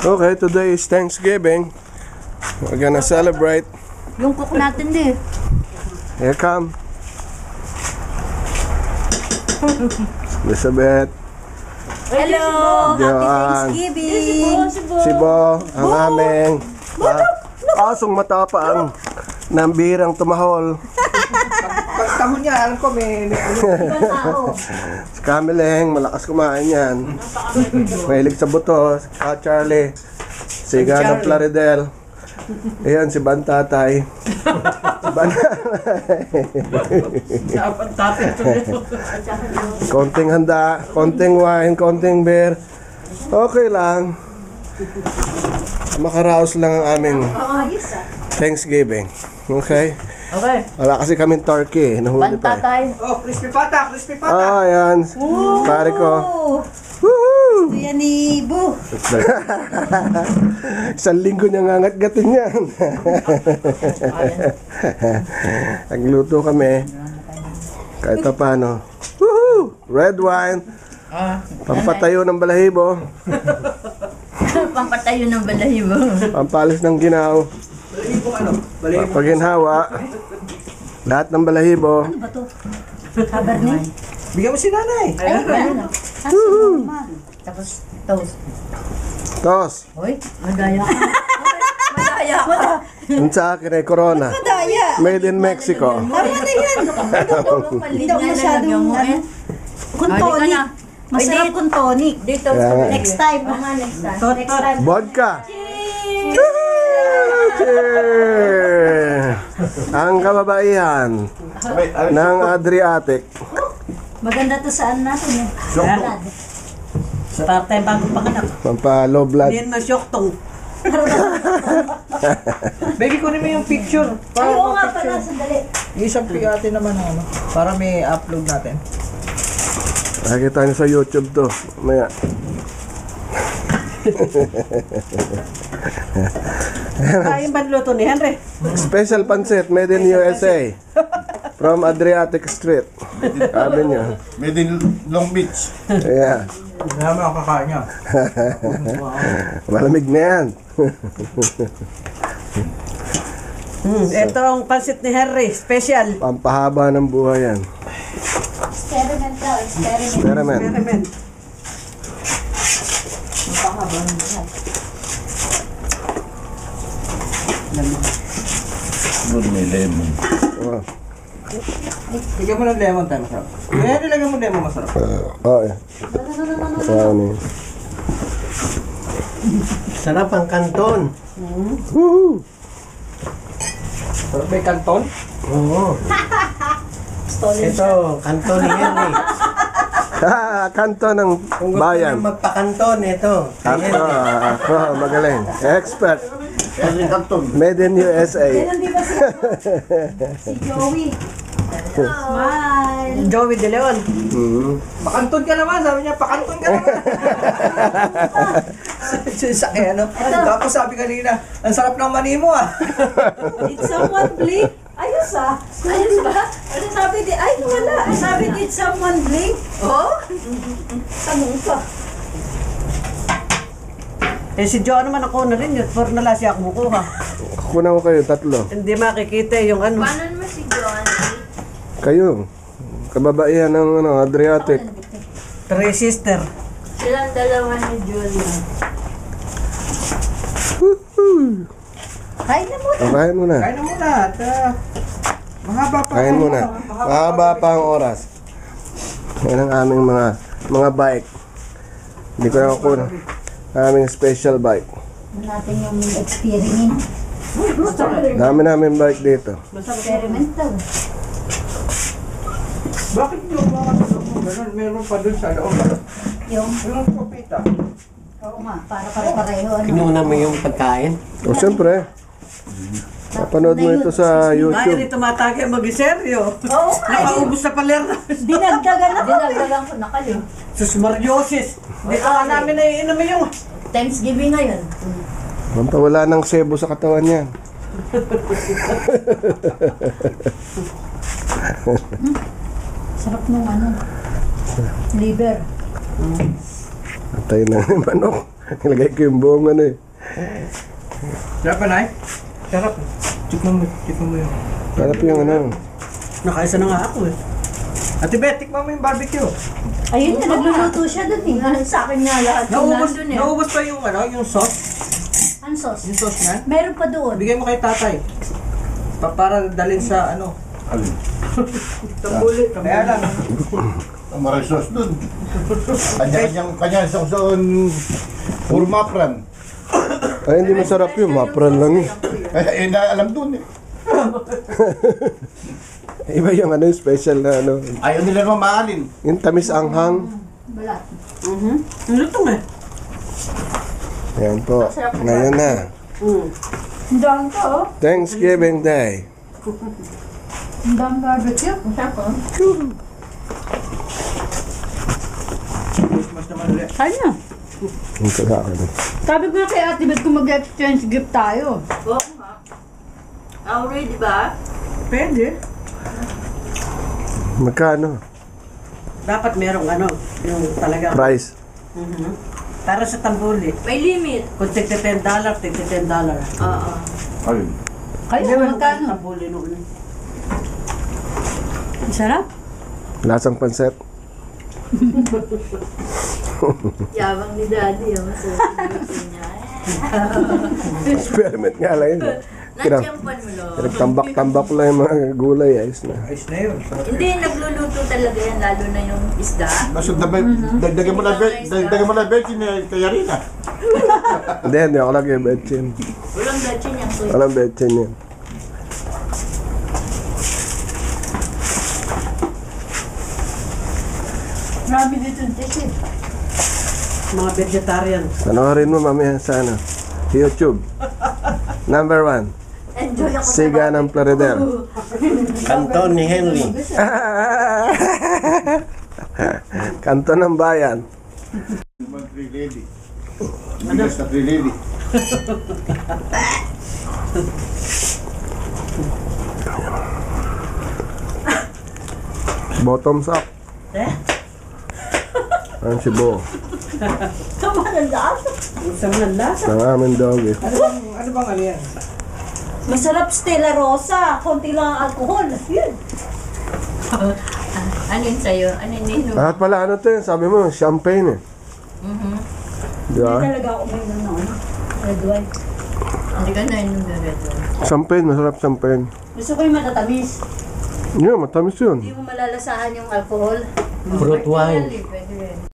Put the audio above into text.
Okay, today is Thanksgiving. We're gonna celebrate. Yung cook natin din. Here come Elizabeth. Hello! Happy Joanne. Thanksgiving! Si Bo, ang aming asong matapang ng birang tumahol. Pagtahon niya, alam ko may Si Camileng, malakas kumain yan. Mahilig sa buto. Si Charlie. Si Gano Plaridel. Ayan, si Bantatay. Si Tatay. Konting handa, konting wine, konting beer. Okay lang. Makaraos lang ang aming Thanksgiving. Okay? Okay. Wala kasi kaming turkey. Nahuli pa. Bantatay. Oh, crispy pata, crispy pata. Ah, ayan. Pare ko. Woohoo! Yan ni Bu. Isang linggo niya ngangat-gatin yan. Nagluto kami. Kahit pa paano. Woohoo! Red wine. Pampatayo ng balahibo. Pampatayo ng balahibo. Pampalis ng ginaw. Balahibo ano? Balahibo. Paghinhawa. Lahat ng balahibo. Ano ba to? Cabernet? Bigyan mo si nanay. Ay, ano? Aso, mama. Tapos, toast. Tos. Hoy, madaya ka. Madaya ka. Yung sa akin ay Corona. Madaya. Made in Mexico. Tama na yan. Hindi ako masyadong, ano, kung tonic. Masarap kung tonic. Dito, Kaya nga. next time. Next time. Vodka. Cheers! Ang kababaihan ng Adriatic. Maganda to saan natin eh. Salad. Sa tatay bago panganak. Pampalow blood. Yan na syoktong. Baby, kunin mo yung picture. Ay, oo nga pala, sandali. Isang pigati naman ano. Para may upload natin. Nakikita nyo sa YouTube to. Maya. Kain ba luto ni Henry? Special pancit made in USA. From Adriatic Street. Sabi nyo. Made in Long Beach. Yeah. Hindi naman ako kakain niya. Malamig na yan. Ito ang pansit ni Henry. Special. Pampahaba ng buhay yan. Experiment daw, experiment. Experiment. Experiment. Good, may lemon. Oh. Bigyan mo ng lemon tayo masarap. Kaya nilagyan mo lemon masarap. Oh, yeah. Ano? Sarap ang kanton. Woohoo! Sarap may kanton. Oo. Ito, kanton ni Henry. Kanto ng Kung gusto bayan. niyo magpakanton, ito. Kanto. Ako, magaling. Expert. Made in USA. Meron di ba si Joey? Smile. Joey De Leon. Mm. Pakanton ka naman, sabi niya, pakanton ka naman. Sasakay ano? Tapos sabi kanina, ang sarap ng mani mo ah. Did someone blink? Ayos ah. Ayos ba? Ano sabi di? Ay, wala. Sabi, did someone blink? Oh? Tanong ka. Eh si Joe naman ako na rin yun, for na siya kumukuha. Kunan ko kayo, tatlo. Hindi makikita yung ano. Paano naman si John? Kayo. Kababaihan ng Adriatic. Three sister. Silang dalawa ni Julia. Kain na muna. O, kain mo na. Kain na muna at mahaba pa. Kain mo na. Mahaba pa ang oras. Yan ang aming mga bike. Hindi ko na kukunan. Aming special bike. Natin yung experiment. Dami namin bike dito. Experiment daw. Bakit yung mga mo ganun? Meron pa dun sa loob. Yung, Yung kopita. oo nga, para pareho. Ano? Kinuna mo yung pagkain. O, siyempre. Napanood mo ito sa Ay, YouTube. rin tumatake mag-iseryo. Oo nga. Nakaubos sa paler na. Dinagdagan ako. Dinagdagan ko na kayo. Sus Mariosis. Hindi ka namin na iinom yung... Thanksgiving ngayon. Banta wala ng sebo sa katawan yan. Sarap nung ano. Liver. Atay na yung manok. Nilagay ko yung buong ano eh. Sarap ba, Nay? Sarap. Tikman mo yun. Sarap yung ano. Nakaisa na nga ako eh. Ate Beth, tikman mo yung barbecue. Ayun na, nagluluto siya doon eh. Sa akin nga lahat yung nandun eh. Naubos pa yung ano, yung sauce. Ang sauce. Yung sauce niya. Meron pa doon. Bigay mo kay tatay. Para dalhin sa ano. Alin? Kaya lang. Ang maray sauce dun. Kanya-kanyang sauce puro mapran. Ay, hindi masarap yun. Mapran lang eh. Eh, alam dun eh. Iba yung ano, special na ano. Ayaw nila naman maalin. Yung tamis anghang. Balat. Ang lutong eh. Ayan po. Ngayon na. Ang dami ka oh. Thanksgiving Day. Ang dami barbecue. Ang sarap oh. Mas naman ulit. Kaya. Ang kakain. Sabi ko nga kay Ate Beth kung mag-exchange gift tayo. Oo nga. Auri, di ba? Pwede. Magkano? Dapat merong ano, yung talaga. Price. Mhm. Para sa tambuli. May limit. Kung tigti $10, tigti $10. Oo. Alin? Kayo, magkano? Tambuli noon. Ang sarap. Lasang panset. Yabang ni Daddy. Yung masusunod niya. Experiment nga lang yun. Natsyampan mo, no? Pinagtambak-tambak lang yung mga gulay. Ayos na. Ayos na yun. Hindi, nagluluto talaga yan, lalo na yung isda. Basta dagdagan mo na betchin kaya rin ah. Hindi ako lagi betchin. Walang gatsin yan. So, Walang betchin yun. Marami dito yung dish eh. Mga vegetarian. Panoorin mo mamaya sa ano, YouTube. Number 1. enjoy ako Siga ng Plaridel. Kanton ni Henry. Kanto ng Bayan. Three lady. Bigas na three lady. Bottoms up. Eh? Ang sibo. Tama na lahat. Isang nanlasa. Ng aming doggy. Ano bang ano yan? Masarap Stella Rosa. Konti lang ang alcohol. Yun. Ano yun sa'yo? Ano yun nino? Lahat pala ano to yun, sabi mo, champagne eh. Di Hindi ba? talaga ako may ano. Red wine. Hindi ka na yun nagreto. Champagne, masarap champagne. Gusto ko yung matatamis. Yun, matamis yun. Hindi mo malalasahan yung alcohol. Fruit wine. Pwede.